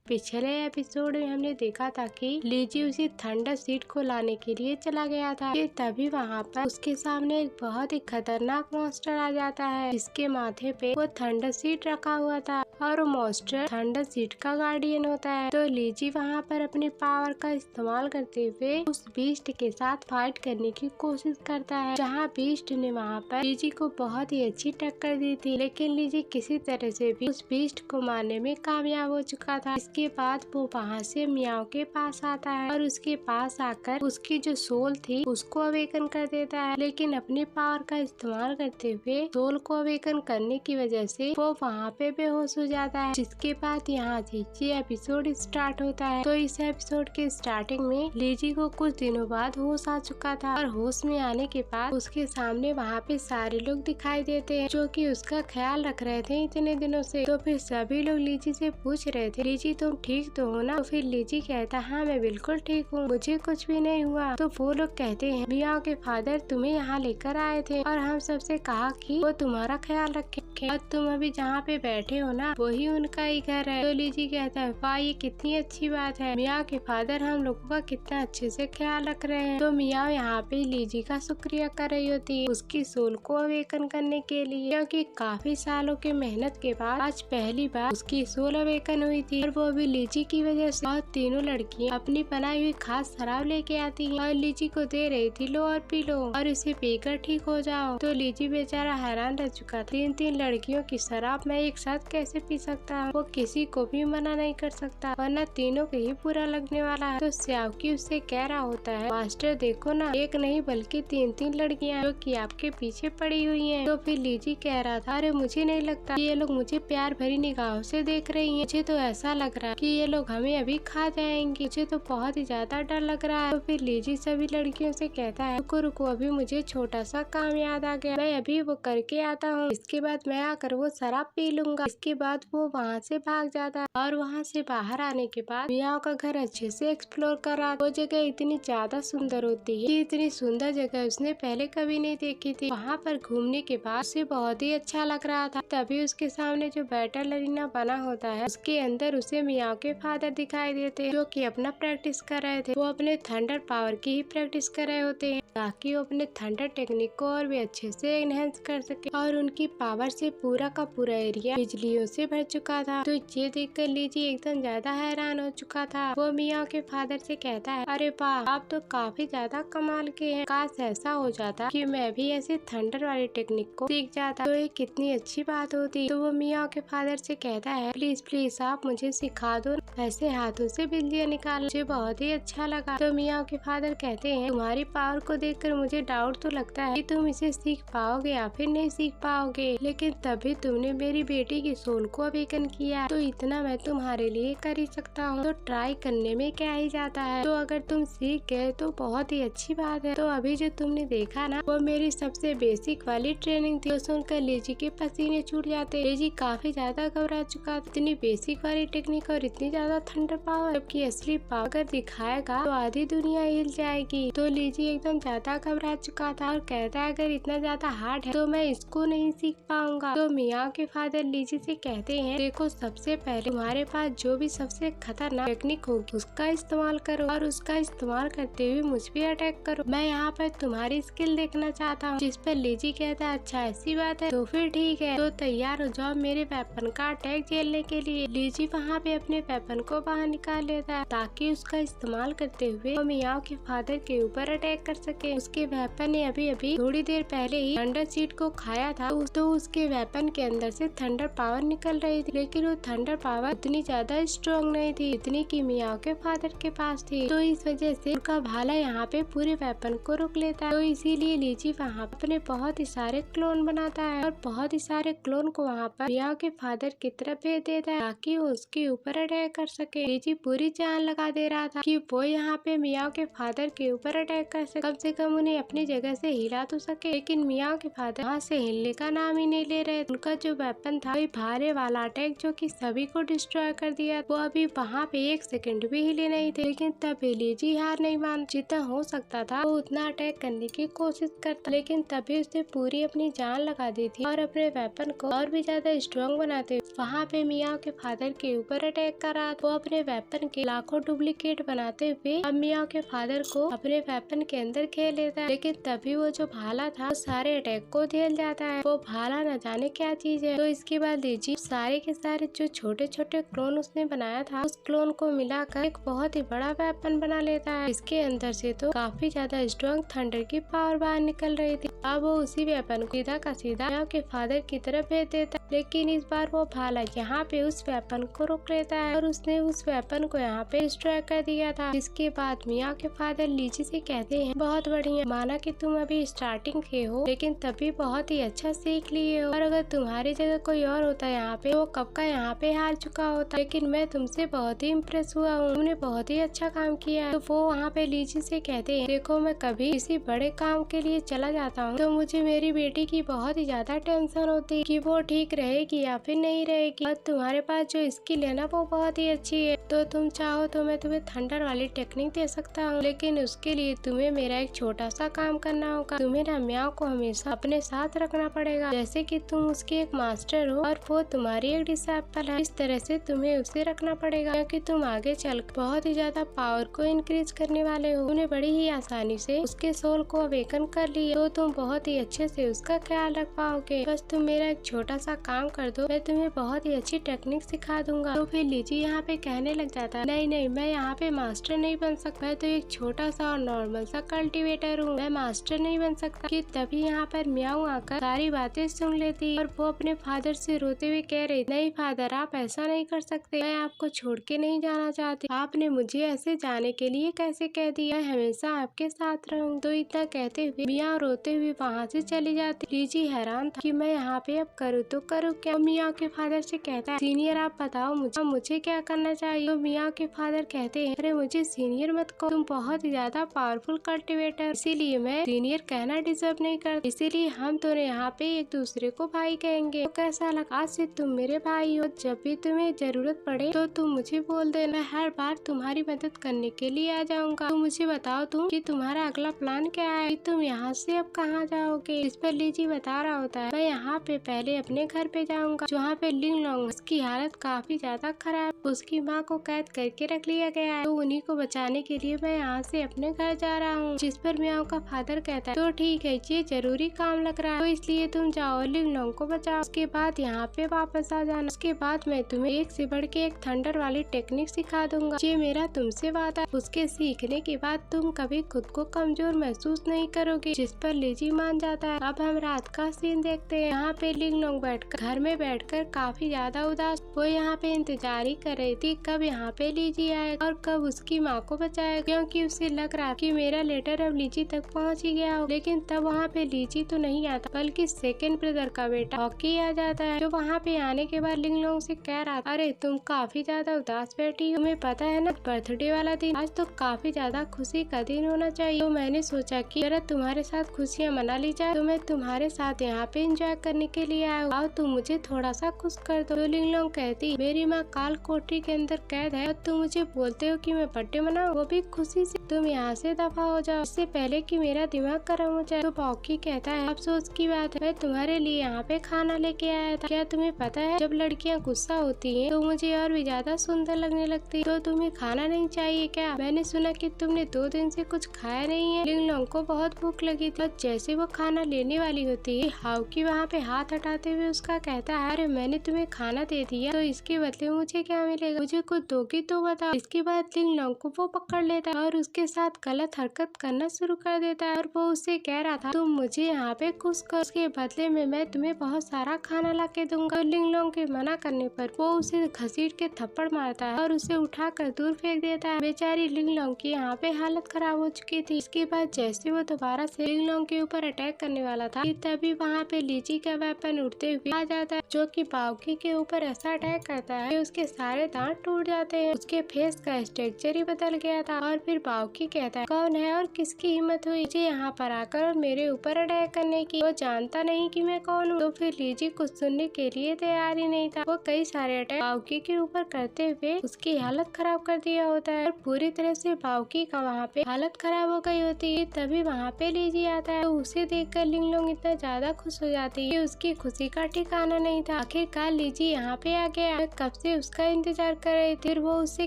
पिछले एपिसोड में हमने देखा था कि लीजी उसी थंडर सीट को लाने के लिए चला गया था कि तभी वहाँ पर उसके सामने एक बहुत ही खतरनाक मॉन्स्टर आ जाता है जिसके माथे पे वो थंडर सीट रखा हुआ था और वो मॉन्स्टर थंडर सीट का गार्डियन होता है। तो लीजी वहाँ पर अपनी पावर का इस्तेमाल करते हुए उस बीस्ट के साथ फाइट करने की कोशिश करता है, जहाँ बीस्ट ने वहाँ पर लीजी को बहुत ही अच्छी टक्कर दी थी, लेकिन लीजी किसी तरह से भी उस बीस्ट को मारने में कामयाब हो चुका था। इसके बाद वो वहाँ से मियाओ के पास आता है और उसके पास आकर उसकी जो सोल थी उसको अवेकन कर देता है, लेकिन अपनी पावर का इस्तेमाल करते हुए सोल को अवेकन करने की वजह से वो वहाँ पे बेहोश हो जाता है। जिसके बाद यहाँ से ये एपिसोड स्टार्ट होता है। तो इस एपिसोड के स्टार्टिंग में लीजी को कुछ दिनों बाद होश आ चुका था और होश में आने के बाद उसके सामने वहाँ पे सारे लोग दिखाई देते हैं जो कि उसका ख्याल रख रहे थे इतने दिनों से। तो फिर सभी लोग लीजी से पूछ रहे थे, लीजी तुम ठीक तो हो ना? तो फिर लीजी कहता, हाँ मैं बिल्कुल ठीक हूँ, मुझे कुछ भी नहीं हुआ। तो वो लोग कहते हैं मियाओ के फादर तुम्हें यहाँ लेकर आए थे और हम सबसे कहा कि वो तुम्हारा ख्याल रखे और तुम अभी जहाँ पे बैठे हो ना वही उनका ही घर है। तो लीजी कहता है वाह ये कितनी अच्छी बात है, मियाओ के फादर हम लोगों का कितना अच्छे से ख्याल रख रहे हैं। तो मियाओ यहाँ पे लीजी का शुक्रिया कर रही होती है उसकी सोल को अवेकन करने के लिए, क्योंकि काफी सालों के मेहनत के बाद आज पहली बार उसकी सोल अवेकन हुई थी और वो अभी लीजी की वजह से। और तीनों लड़कियां अपनी बनाई हुई खास शराब लेके आती हैं और लीजी को दे रही थी लो और पी लो और इसे पीकर ठीक हो जाओ। तो लीजी बेचारा हैरान रह चुका था, तीन लड़कियों की शराब मैं एक साथ कैसे पी सकता हूँ? वो किसी को भी मना नहीं कर सकता वरना तीनों के ही बुरा लगने वाला है। तो श्याओकी उससे कह रहा होता है मास्टर देखो ना, एक नहीं बल्कि तीन लड़कियां जो कि आपके पीछे पड़ी हुई हैं। तो फिर लीजी कह रहा था अरे मुझे नहीं लगता कि ये लोग मुझे प्यार भरी निगाहों से देख रही हैं, मुझे तो ऐसा लग रहा है कि ये लोग हमें अभी खा जाएंगे, मुझे तो बहुत ही ज्यादा डर लग रहा है। तो फिर लीजी सभी लड़कियों से कहता है रुको रुको अभी मुझे छोटा सा काम याद आ गया, मैं अभी वो करके आता हूँ, इसके बाद मैं आकर वो शराब पी लूंगा। इसके बाद वो वहाँ से भाग जाता है और वहाँ से बाहर आने के बाद मियाओ का घर अच्छे से एक्सप्लोर कर रहा। वो जगह इतनी ज्यादा सुंदर होती है कि इतनी सुंदर जगह उसने पहले कभी नहीं देखी थी। वहाँ पर घूमने के बाद उसे बहुत ही अच्छा लग रहा था। तभी उसके सामने जो बैटल अरीना बना होता है उसके अंदर उसे मियाओ के फादर दिखाई देते हैं जो कि अपना प्रैक्टिस कर रहे थे। वो अपने थंडर पावर की ही प्रैक्टिस कर रहे होते हैं ताकि वो अपने थंडर टेक्निक को और भी अच्छे से एनहेंस कर सके। और उनकी पावर से पूरा का पूरा एरिया बिजलियों से भर चुका था। तो ये देखकर लीजी एकदम ज्यादा हैरान हो चुका था। वो मियाओ के फादर से कहता है अरे वाह आप तो काफी ज्यादा कमाल के हैं, काश ऐसा हो जाता कि मैं भी ऐसे थंडर वाली टेक्निक को सीख जाता तो ये कितनी अच्छी बात होती। तो वो मियाओ के फादर से कहता है प्लीज प्लीज आप मुझे सिखा दो, ऐसे हाथों से बिजलियाँ निकाल, मुझे बहुत ही अच्छा लगा। तो मियाओ के फादर कहते हैं तुम्हारी पावर को देखकर मुझे डाउट तो लगता है कि तुम इसे सीख पाओगे या फिर नहीं सीख पाओगे, लेकिन तभी तुमने मेरी बेटी की सोल को अवेकन किया तो इतना मैं तुम्हारे लिए कर ही सकता हूँ, तो ट्राई करने में क्या ही जाता है। तो अगर तुम सीख गए तो बहुत ही अच्छी बात है। तो अभी जो तुमने देखा ना वो मेरी सबसे बेसिक वाली ट्रेनिंग थी। तो सुनकर लीजी के पसीने छूट जाते। लीजी काफी ज्यादा घबरा चुका, इतनी बेसिक वाली टेक्निक और इतनी ज्यादा थंडर पावर, जबकि असली पावर अगर दिखाएगा तो आधी दुनिया हिल जाएगी। तो लीजी एकदम ज्यादा घबरा चुका था और कहता है अगर इतना ज्यादा हार्ड है तो मैं इसको नहीं सीख पाऊंगा। तो मियाओ के फादर लीजी से कहते हैं देखो सबसे पहले तुम्हारे पास जो भी सबसे खतरनाक टेक्निक होगी उसका इस्तेमाल करो और उसका इस्तेमाल करते हुए मुझ पे अटैक करो, मैं यहाँ पर तुम्हारी स्किल देखना चाहता हूँ। जिस पर लीजी कहता है अच्छा ऐसी बात है तो फिर ठीक है, तो तैयार हो जाओ मेरे वेपन का अटैक झेलने के लिए। लीजी वहाँ पे अपने वेपन को बाहर निकाल लेता है ताकि उसका इस्तेमाल करते हुए वो मियाओ के फादर के ऊपर अटैक कर सके। उसके वेपन ने अभी थोड़ी देर पहले ही थंडर सीट को खाया था तो उसके वेपन के अंदर से थंडर पावर निकल रही थी, लेकिन वो थंडर पावर इतनी ज्यादा स्ट्रॉन्ग नहीं थी इतनी कि मियाओ के फादर के पास थी। तो इस वजह से उनका भाला यहाँ पे पूरे वेपन को रोक लेता है। तो इसीलिए लीजी वहाँ अपने बहुत ही सारे क्लोन बनाता है और बहुत ही सारे क्लोन को वहाँ पर मियाओ के फादर की तरफ भेज देता है ताकि वो उसके ऊपर अटैक कर सके। लीजी पूरी जान लगा दे रहा था कि वो यहाँ पे मियाओ के फादर के ऊपर अटैक कर सके, कम से कम उन्हें अपनी जगह से हिला तो सके। लेकिन मियाओ के फादर वहाँ से हिलने का नाम ही नहीं ले रहे। उनका जो वेपन था वही भारे वाला अटैक जो कि सभी को डिस्ट्रॉय कर दिया, वो अभी वहाँ पे एक सेकंड भी हिले नहीं थे। लेकिन तब लीजी हार नहीं मान, जितना हो सकता था वो उतना अटैक करने की कोशिश करता, लेकिन तभी उसने पूरी अपनी जान लगा दी थी और अपने वेपन को और भी ज्यादा स्ट्रॉन्ग बनाते वहाँ पे मियाओ के फादर के ऊपर अटैक कर रहा था। वो अपने वेपन के लाखों डुप्लीकेट बनाते हुए अब मियाओ के फादर को अपने वेपन के अंदर घेर लेता है, लेकिन तभी वो जो भाला था वो सारे अटैक को झेल जाता है। वो भाला न जाने क्या चीज है। तो इसके बाद लीजी सारे के सारे जो छोटे छोटे क्लोन उसने बनाया था उस क्लोन को मिलाकर एक बहुत ही बड़ा वेपन बना लेता है। इसके अंदर से तो काफी ज्यादा स्ट्रॉन्ग थंडर की पावर बाहर निकल रही थी। अब वो उसी वेपन को सीधा का सीधा मियाओ के फादर की तरफ भेज देता है, लेकिन इस बार वो भाला यहाँ पे उस वेपन को रोक लेता है और उसने उस वेपन को यहाँ पे डिस्ट्रॉय कर दिया था। इसके बाद मियाओ के फादर लीजी से कहते हैं, बहुत बढ़िया, माना कि तुम अभी स्टार्टिंग के हो लेकिन तभी बहुत ही अच्छा सीख लिए हो, और अगर तुम्हारी जगह कोई और होता यहाँ पे वो कब का यहाँ पे हार चुका होता, लेकिन मैं तुमसे बहुत ही इम्प्रेस हुआ हूँ, तुमने बहुत ही अच्छा काम किया है। तो वो वहाँ पे लीजी से कहते हैं, देखो मैं कभी किसी बड़े काम के लिए चला जाता हूँ तो मुझे मेरी बेटी की बहुत ही ज्यादा टेंशन होती है कि वो ठीक रहेगी या फिर नहीं रहेगी, और तुम्हारे पास जो स्किल है ना वो बहुत ही अच्छी है, तो तुम चाहो तो मैं तुम्हें थंडर वाली टेक्निक दे सकता हूँ, लेकिन उसके लिए तुम्हें मेरा एक छोटा सा काम करना होगा। तुम्हें ना मियाओ को हमेशा अपने साथ रखना पड़ेगा, जैसे कि तुम उसके एक मास्टर हो और वो तुम्हारी एक डिसाइपल है, इस तरह से तुम्हें उसे रखना पड़ेगा, क्योंकि तुम आगे चल बहुत ही ज्यादा पावर को इंक्रीज करने वाले हो। तुमने बड़ी ही आसानी से उसके सोल को अवेकन कर लिया, तो तुम बहुत ही अच्छे से उसका ख्याल रख पाओगे। बस तुम मेरा एक छोटा सा काम कर दो, मैं तुम्हें बहुत ही अच्छी टेक्निक सिखा दूंगा। तो फिर लीजी यहाँ पे कहने लग जाता है, नहीं नहीं, मैं यहाँ पे मास्टर नहीं बन सकता, मैं तो एक छोटा सा और नॉर्मल सा कल्टीवेटर हूँ, मैं मास्टर नहीं बन सकता। कि तभी यहाँ पर मियाओ आकर सारी बातें सुन लेती और वो अपने फादर से रोते हुए कह रही, नहीं फादर, आप ऐसा नहीं कर सकते, मैं आपको छोड़ के नहीं जाना चाहती, आपने मुझे ऐसे जाने के लिए कैसे कह दिया, मैं हमेशा आपके साथ रहूँ। तो इतना कहते हुए मियाओ रोते हुए वहाँ से चली जाती। लीजी हैरान था कि मैं यहाँ पे अब करूँ तो करूँ क्या। मियाओ के फादर से कहता है, सीनियर आप बताओ मुझे क्या करना चाहिए। तो मियाओ के फादर कहते हैं, अरे मुझे सीनियर मत कहो, तुम बहुत ही ज्यादा पावरफुल कल्टीवेटर, इसीलिए मैं सीनियर कहना डिजर्व नहीं करती, इसीलिए हम दोनों यहाँ पे एक दूसरे को भाई कहेंगे। तो कैसा लगा, आज से तुम मेरे भाई हो, जब भी तुम्हें जरूरत पड़े तो तुम मुझे बोल देना, हर बार तुम्हारी मदद करने के लिए आ जाऊंगा। तो मुझे बताओ तुम कि तुम्हारा अगला प्लान क्या है, कि तुम यहाँ से अब कहाँ जाओगे। इस पर लीजी बता रहा होता है, मैं यहाँ पे पहले अपने घर पे जाऊंगा, जहाँ पे लिंग लॉन्ग की हालत काफी ज्यादा खराब, उसकी माँ को कैद करके रख लिया गया है, तो उन्हीं को बचाने के लिए मैं यहाँ से अपने घर जा रहा हूँ। जिस पर मियाओ का फादर कहता है, तो ठीक है, ये जरूरी काम लग रहा है, तो इसलिए तुम जाओ लिंग लॉन्ग को बचाओ, उसके बाद यहाँ पे वापस आ जाना, उसके बाद मैं तुम्हें एक से बढ़ के एक थंडर वाली टेक्निक सिखा दूंगा, ये मेरा तुमसे वादा है। उसके सीखने के बाद तुम कभी खुद को कमजोर महसूस नहीं करोगे। जिस पर लीजी मान जाता है। अब हम रात का सीन देखते हैं। यहाँ पे लिंग लॉन्ग घर में बैठकर काफी ज्यादा उदास, वो यहाँ पे इंतजार ही कर रही थी कब यहाँ पे लीजी आएगा और कब उसकी माँ को बचाएगा, क्योंकि उसे लग रहा कि मेरा लेटर अब लीजी तक पहुँच ही गया हो। लेकिन तब वहाँ पे लीजी तो नहीं आता, बल्कि सेकंड ब्रदर का बेटा हॉकी आ जाता है, जो वहाँ पे आने के बाद लिंग लॉन्ग से कह रहा, अरे तुम काफी ज्यादा उदास बैठी हो, तुम्हें पता है ना बर्थडे वाला दिन, आज तो काफी ज्यादा खुशी का दिन होना चाहिए, तो मैंने सोचा कि अगर तुम्हारे साथ खुशियाँ मना ली जाए, तो मैं तुम्हारे साथ यहाँ पे एंजॉय करने के लिए आया हूँ, आओ तुम मुझे थोड़ा सा खुश कर दो। तो लिंग लॉन्ग कहती, मेरी माँ काल कोठरी के अंदर कैद है और तुम मुझे बोलते हो कि मैं बर्थडे मनाऊं, वो भी खुशी से, तुम यहाँ से दफा हो जाओ, इससे पहले कि मेरा दिमाग गर्म हो जाए। तो हॉकी कहता है, अफसोस की बात है, मैं तुम्हारे लिए यहाँ पे खाना लेके आया था, क्या तुम्हें पता है जब लड़कियाँ गुस्सा होती हैं तो मुझे और भी ज्यादा सुंदर लगने लगती, तो तुम्हें खाना नहीं चाहिए क्या, मैंने सुना कि तुमने 2 दिन से कुछ खाया नहीं है। लिंग लॉन्ग को बहुत भूख लगी थी, जैसे वो खाना लेने वाली होती है, हाउकी वहाँ पे हाथ हटाते हुए उसका कहता है, अरे मैंने तुम्हें खाना दे दिया, तो इसके बदले मुझे क्या मिलेगा, मुझे कुछ दोगी तो बताओ। इसके बाद लिंग लॉन्ग को वो पकड़ लेता है और उसके साथ गलत हरकत करना शुरू कर देता है, और वो उससे कह रहा था, तुम मुझे यहाँ पे खुश कर, उसके बदले में मैं तुम्हें बहुत सारा खाना ला के दूंगा। लिंग लॉन्ग के मना करने पर वो उसे घसीट के थप्पड़ मारता है और उसे उठाकर दूर फेंक देता है। बेचारी लिंग लॉन्ग की यहाँ पे हालत खराब हो चुकी थी। इसके बाद जैसे वो दोबारा से लिंग लॉन्ग के ऊपर अटैक करने वाला था, तभी वहाँ पे लीजी का वेपन उड़ते हुए आ जाता है, जो कि बाउकी के ऊपर ऐसा अटैक करता है कि उसके सारे दांत टूट जाते हैं, उसके फेस का स्ट्रक्चर ही बदल गया था। और फिर बाउकी कहता है, कौन है और किसकी हिम्मत हुई मुझे यहाँ पर आकर और मेरे ऊपर अटैक करने की, वो जानता नहीं कि मैं कौन हूँ। तो फिर लीजी कुछ सुनने के लिए तैयार ही नहीं था, वो कई सारे अटैक बाउकी के ऊपर करते हुए उसकी हालत खराब कर दिया होता है, और पूरी तरह से बाउकी का वहाँ पे हालत खराब हो गई होती है। तभी वहाँ पे लीजी आता है, तो उसे देखकर लिंग लॉन्ग इतना ज्यादा खुश हो जाती है कि उसकी खुशी का ठिकाना नहीं था। आखिरकार लीजी यहाँ पे आ गया, कब से उसका इंतजार कर रही थी। फिर वो उससे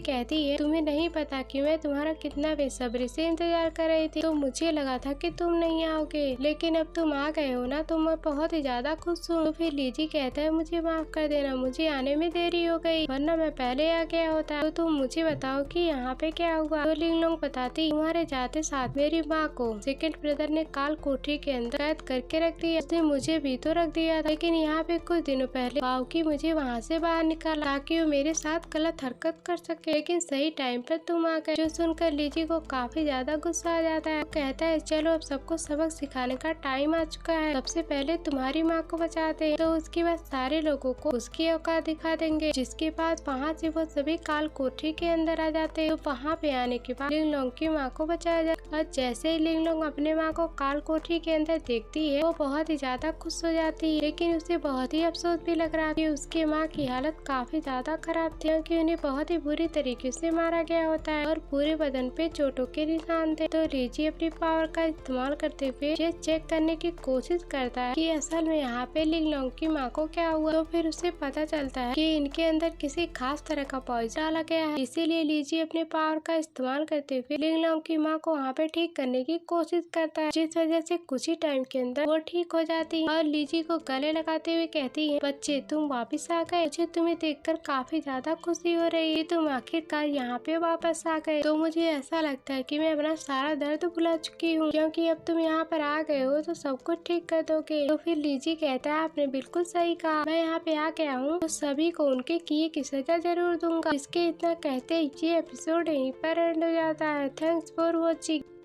कहती है तुम्हें नहीं पता कि मैं तुम्हारा कितना बेसब्री से इंतजार कर रही थी। तो मुझे लगा था कि तुम नहीं आओगे, लेकिन अब तुम आ गए हो ना, तो मैं बहुत ही ज्यादा खुश हूँ। तो फिर लीजी कहता है मुझे माफ कर देना, मुझे आने में देरी हो गई, वरना मैं पहले आ गया होता। तो तुम मुझे बताओ कि यहाँ पे क्या हुआ। तो लिंगलोंग बताती तुम्हारे जाते साथ मेरी माँ को सेकंड ब्रदर ने काल कोठरी के अंदर कैद करके रख दिया। उसने मुझे भी तो रख दिया था, लेकिन यहाँ पे कुछ दिनों पहले बाउकी मुझे वहाँ से बाहर निकाला ताकि वो मेरे साथ गलत हरकत कर सके, लेकिन सही टाइम पर तुम आ गए। जो सुनकर लीजी को काफी ज्यादा गुस्सा आ जाता है। कहता है चलो अब सबको सबक सिखाने का टाइम आ चुका है, सबसे पहले तुम्हारी माँ को बचाते हैं। तो उसके बाद सारे लोगों को उसकी औकात दिखा देंगे, जिसके बाद वहाँ से वो सभी काल कोठरी के अंदर आ जाते हैं। तो वहाँ पे आने के बाद लिंगलोंग की माँ को बचाया जाए। और जैसे ही लिंगलोंग अपने माँ को काल कोठरी के अंदर देखती है, वो बहुत ही ज्यादा खुश हो जाती है, लेकिन उसे बहुत ही अफसोस भी लग रहा है कि उसकी माँ की हालत काफी ज्यादा खराब थी, क्योंकि उन्हें बहुत ही बुरी तरीके से मारा गया होता है और पूरे बदन पे चोटों के निशान थे। तो लीजी अपनी पावर का इस्तेमाल करते हुए ये चेक करने की कोशिश करता है कि असल में यहाँ पे लिंगलोंग की माँ को क्या हुआ। तो फिर उसे पता चलता है कि इनके अंदर किसी खास तरह का पॉइजन डाला गया है। इसीलिए लीजी अपने पावर का इस्तेमाल करते हुए लिंगलोंग की माँ को वहाँ पे ठीक करने की कोशिश करता है, जिस वजह से कुछ ही टाइम के अंदर वो ठीक हो जाती है और लीजी को गले लगाते हुए कहती है बच्चे तुम वापस आ गए, मुझे तुम्हें देखकर काफी ज्यादा खुशी हो रही है, तुम आखिरकार यहाँ पे वापस आ गए। तो मुझे ऐसा लगता है कि मैं अपना सारा दर्द भुला चुकी हूँ, क्योंकि अब तुम यहाँ पर आ गए हो तो सब कुछ ठीक कर दोगे। तो फिर लीजी कहता है आपने बिल्कुल सही कहा, मैं यहाँ पे आ गया हूँ तो सभी को उनके किए की सजा जरूर दूंगा। इसके इतना कहते ये एपिसोड यहीं पर एंड हो जाता है। Thanks for watching.